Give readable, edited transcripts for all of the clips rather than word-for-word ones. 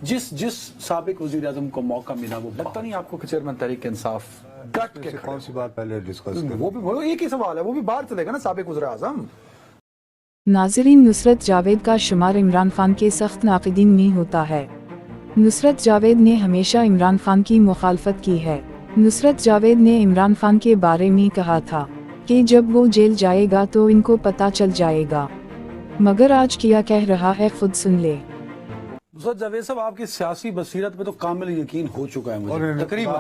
जिस साबिक वजीर आजम को मौका मिला वो लगता नहीं आपको कि चेयरमैन तहरीक इंसाफ डट के कौन सी बात पहले डिस्कस करें? वो एक ही सवाल है, वो भी बाहर चलेगा ना साबिक वज़ीर आज़म। नाज़रीन, नुसरत जावेद का शुमार इमरान खान के सख्त नाक़िदीन में होता है। नुसरत जावेद ने हमेशा इमरान खान की मुखालफत की है। नुसरत जावेद ने इमरान खान के बारे में कहा था कि जब वो जेल जाएगा तो इनको पता चल जाएगा, मगर आज क्या कह रहा है खुद सुन ले। नुसरत जावेद साहब, आपकी सियासी बसीरत पे तो कामिल यकीन हो चुका है मुझे तकरीबन।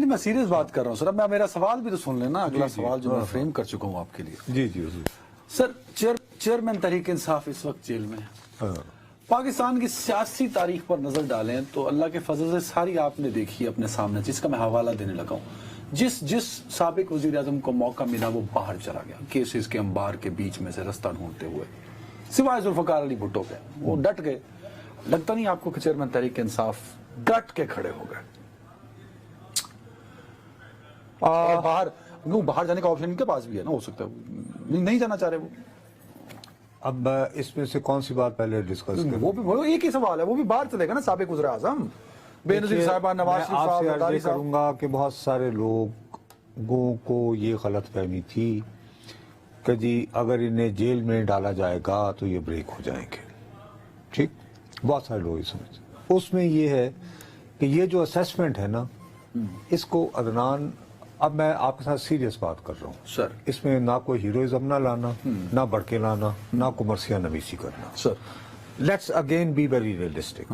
मैं सीरियस बात कर रहा हूँ सर। मैं मेरा सवाल भी तो सुन लेना, अगला सवाल जो मैं फ्रेम कर चुका हूँ आपके लिए। जी जी सर, चेयरमैन तहरीक इंसाफ इस वक्त जेल में है। पाकिस्तान की सियासी तारीख पर नजर डालें तो अल्लाह के फजल से सारी आपने देखी अपने सामने, जिसका मैं हवाला देने लगा हूँ। जिस साबिक वजीर आजम को मौका मिला वो बाहर चला गया, केसेस के अंबार के बीच में से रास्ता ढूंढते हुए, सिवाय जुल्फकार अली भुट्टो के। वो डट गए। लगता नहीं आपको कि चेयरमैन तहरीक इंसाफ डट के खड़े हो गए? बाहर जाने का ऑप्शन इनके पास भी है ना, हो सकता है नहीं जाना चाह रहे वो। अब इसमें से कौन सी बात पहले डिस्कस करें? वो एक ही सवाल है, वो भी बाहर चलेगा ना साबिक वज़ीर आज़म। बेनज़ीर साहिबा, नवाज शरीफ साहब, आपसे करूंगा कि बहुत सारे लोगों को ये गलतफहमी थी कि जी अगर इन्हें जेल में डाला जाएगा तो ये ब्रेक हो जाएंगे। ठीक, बहुत सारे लोग समझते। उसमें ये है कि ये जो असेसमेंट है ना, इसको अदनान, अब मैं आपके साथ सीरियस बात कर रहा हूँ सर, इसमें ना कोई हीरोइज्म ना लाना, ना बढ़के लाना, ना कुमरसिया नवीसी करना sir. Let's again be very realistic.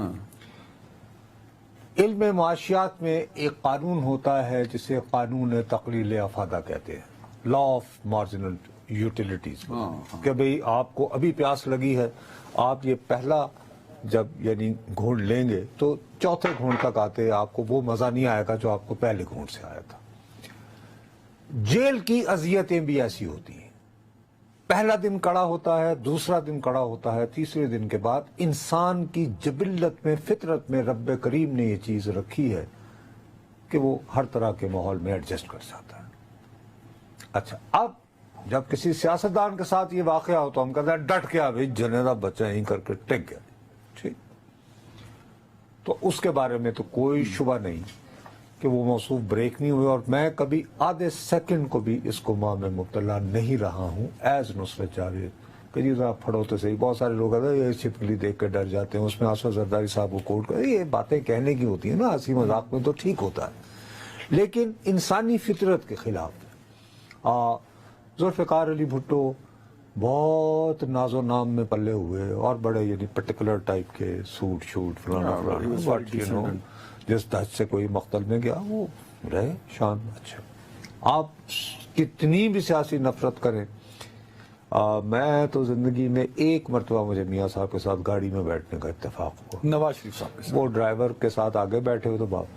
इल्म माशियात में एक कानून होता है जिसे कानून तकलील अफादा कहते हैं, लॉ ऑफ मार्जिनल यूटिलिटीज। कि भाई आपको अभी प्यास लगी है, आप ये पहला जब यानी घूंट लेंगे तो चौथे घूंट तक आते आपको वो मजा नहीं आएगा जो आपको पहले घूंट से आया था। जेल की अजियतें भी ऐसी होती हैं। पहला दिन कड़ा होता है, दूसरा दिन कड़ा होता है, तीसरे दिन के बाद इंसान की जबिल्लत में, फितरत में रब्बे करीम ने ये चीज रखी है कि वो हर तरह के माहौल में एडजस्ट कर जाता है। अच्छा, अब जब किसी सियासतदान के साथ ये वाकया हो तो हम कहते हैं डट के भाई जनेदा बच्चा यहीं करके टिक गया। ठीक, तो उसके बारे में तो कोई शुबा नहीं कि वो मौसूफ ब्रेक नहीं हुए। और मैं कभी आधे सेकंड को भी इस गुमा में मुब्तला नहीं रहा हूँ एज नुसरत जावेद। कहीं आप फड़ो तो सही, बहुत सारे लोग ये छिपकली देख कर डर जाते हैं, उसमें आसफा जरदारी साहब को कोट कर, ये बातें कहने की होती है ना, हंसी मजाक में तो ठीक होता है, लेकिन इंसानी फितरत के खिलाफ। जुल्फ़िकार अली भुट्टो बहुत नाजो नाम में पल्ले हुए और बड़े यानी पर्टिकुलर टाइप के सूट शूट फलाना, जिस दहज से कोई मख्तल में गया वो रहे शान। अच्छा, आप कितनी भी सियासी नफरत करें, मैं तो जिंदगी में एक मरतबा मुझे मियाँ साहब के साथ गाड़ी में बैठने का इत्तेफाक हुआ, नवाज शरीफ साहब के साथ। वो ड्राइवर के साथ आगे बैठे हुए तो बाप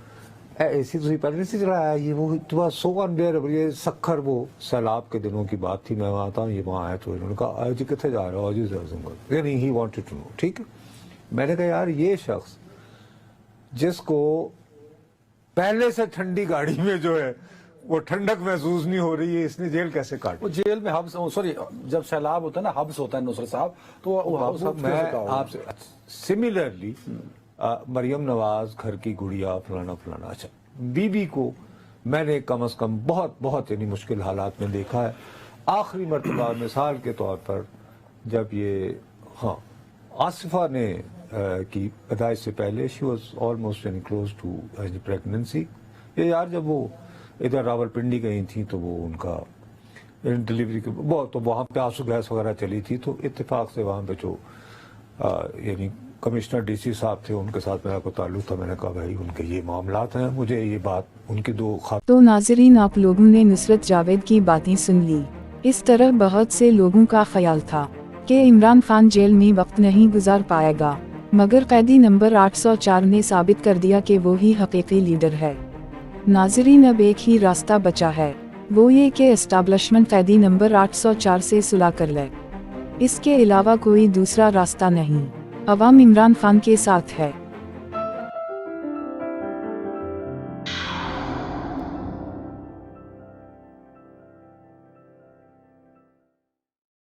ऐसी तो पहले से चलाया, ये वो इतना सो अनबेयरेबल। ये सखर वो सैलाब के दिनों की बात थी, मैं वहाँ था, ये वहाँ आया तो इन्होंने कहा आज कितने जा रहे हो, आज यानी ही वांटेड टू नो। ठीक है, मैंने कहा यार ये शख्स जिसको पहले से ठंडी गाड़ी में जो है वो ठंडक महसूस नहीं हो रही है, इसने जेल कैसे काट? वो जेल में हब्स, सॉरी जब सैलाब होता है ना, हब्स होता है नुसरत साहब, तो वो मैं आपसे सिमिलरली मरियम नवाज, घर की गुड़िया, फलाना फलाना। अच्छा, बीबी को मैंने कम अज कम बहुत यानी मुश्किल हालात में देखा है। आखिरी मरतबा मिसाल के तौर पर जब ये आसिफा ने की पैदाइश से पहले, शी वॉज ऑलमोस्ट यानी क्लोज टू प्रेगनेंसी, ये यार जब वो इधर रावलपिंडी गई थी तो वो उनका डिलीवरी के बहुत, तो वहाँ पे आंसू गैस वगैरह चली थी, तो इत्तेफाक से वहाँ पे जो यानी कमिश्नर डीसी साहब थे उनके साथ मेरा कोई ताल्लुक था। मैंने कहा भाई उनके ये मामलात हैं, मुझे ये बात उनकी तो नाज़रीन, आप लोगों ने नुसरत जावेद की बातें सुन ली। इस तरह बहुत से लोगों का ख्याल था कि इमरान खान जेल में वक्त नहीं गुजार पाएगा, मगर कैदी नंबर 804 ने साबित कर दिया कि वो ही हकीकी लीडर है। नाज़रीन, अब एक ही रास्ता बचा है, वो ये कि एस्टैब्लिशमेंट कैदी नंबर 804 से सुलह कर ले। इसके अलावा कोई दूसरा रास्ता नहीं। अवाम इमरान खान के साथ है।